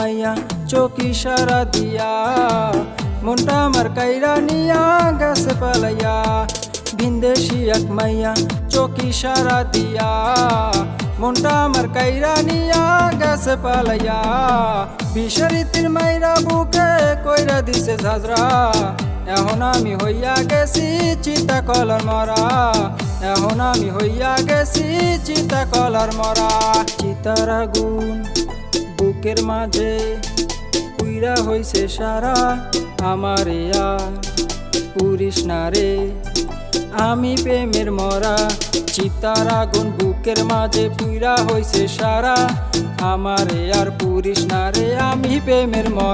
মাইয়া চোখ ইশারা দিয়া মনটা আমার কাইরা নিয়া গেছে পালাইয়া। ভিনদেশি এক মাইয়া চোখ ইশারা দিয়া মনটা আমার কাইরা নিয়া গেছে পালাইয়া। বিষরিতির মাইরা বুকে কইরা দিছে ঝাঁঝরা, এখন আমি হইয়া গেছি চিতা কলার মরা, এখন আমি হইয়া গেছি চিতা কলার মরা। চিতার আগুন বুকের মাঝে পুইরা হইছে সারা, আমারে আর পুরিস না রে আমি প্রেমের মরা। চিতার আগুন বুকের মাঝে পুইরা হইছে সারা, আমারে আর পুরিস না রে আমি প্রেমের মরা।